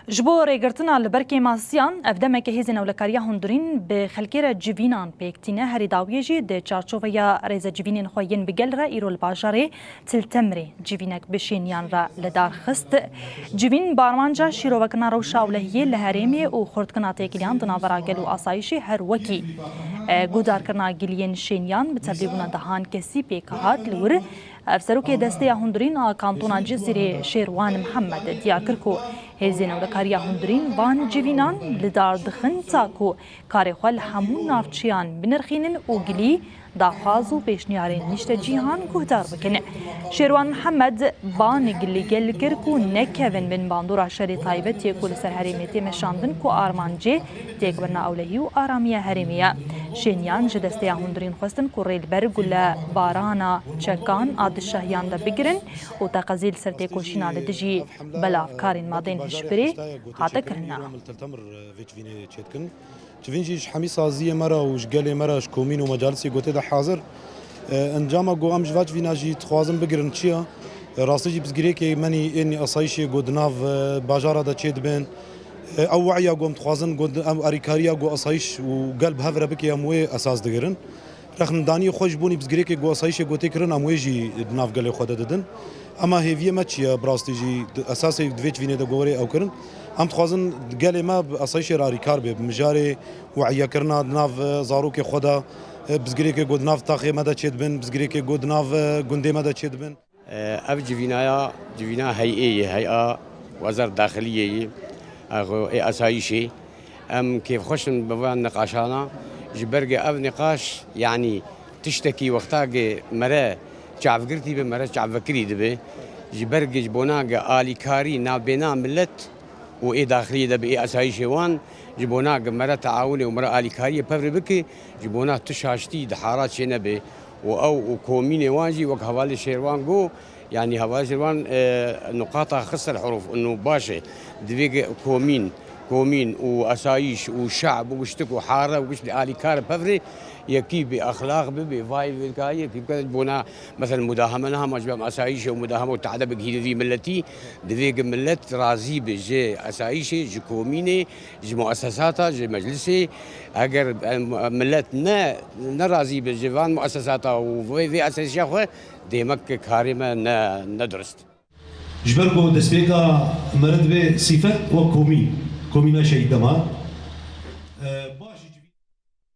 جبو ريگرتنا لبركي ماسيان افدمك هيزن اولكاريا هندرين بخلكيرا جيفينان بيكتينا هري داويجي دي چارچوفيا ريزا جيفينين خوين بگل را ايرو الباجاري تلتمري جيفينك بشينيان را لدار خست جيفين بارمانجا شيروكنا روشا ولهيه لهريمي و خردكنا تيكليان دنابرا گلو آسايشي هر وكي گودار کرنا گلين شينيان بتبليبونا دهان كسي بيكهات لور افسروك دستي هندرين كانتونا جزيري شيروان محمد ديار كركو هزين اولكاريا هندرين وان جيفينان لدار دخن تاكو كاري خوال همون نافچيان بنرخينن وگلي داخازو پیشنیارین نشته جیهان گهدار بکنه شیروان محمد بان گلی گل کرکو نکوین بن باندورا شری طایبه تیکو لسر هریمیتی مشاندن کو آرمانجه تیک برنا اولهی و آرامیه هریمیه شینیان جدسته هندرین خواستن کو ریل برگوله بارانا چکان آد شهیان دا بگرن و تقزیل سر تیکو شینال دجی بلاف کارین مادین هشبری حاتا کرنا تفينجيش حمي سازية مرة وشقالي مرة شكومين ومجالسي قوتي دا حاضر انجاما قو ام جفات فينا جي تخوازم بقرن تشيا راسي جي بزقريكي مني اني اصايشي قو دناف باجارة دا تشيد بين او وعيا قو متخوازن قو ام اريكاريا قو اصايش وقلب هفرة بكي اموي اساس دقرن رخن داني خوش بوني بزقريكي قو اصايشي قوتي كرن اموي جي دناف قالي خودا ددن اما هيفيه ما تشيا براستي جي اساسي دفيت فيني دا قوري او كرن ام تخوازن قالي ما اصايشي راري كاربي بمجاري وعيا كرنا دناف زاروكي خودا بزقريكي قود ناف تاخي مدى تشيد بن بزقريكي قود ناف قندي مدى تشيد بن اف جيفينا هيئة وزارة داخلية اي اسايشي ام كيف خشن بوان نقاشانا جبرقي اف نقاش يعني تشتكي وقتاقي مرا شعب قرتي بمرا شعب فكري دبي جبرقي جبوناقي آلي كاري نابينا ملت وإيه داخلية ده بإيه أسايشي وان جبونا مرة تعاوني ومرة آلي كارية بفر بكي جبونا تشاشتي دحارات شنبه أو كوميني وانجي وك هوالي شيروان جو يعني هوالي شيروان نقاطها خسر الحروف إنه باشا دبيك كومين وأسايش وشعب وشتك وحارة وش آلي كار بفر يكي بأخلاق بفاي بالكاية كيف كانت بونا مثلا مداهمة لها مجمع أسايش ومداهمة وتعدى بجهيد ذي ملتي دفيق ملت رازي بجي أسايش جي كوميني جي مؤسساتها جي مجلسي أجر ملت نا رازي بجيفان مؤسساتها وفي أساسية خو ديمك كارمة ندرست جبركو دسبيكا مرد بصفة وكومين شيء دمار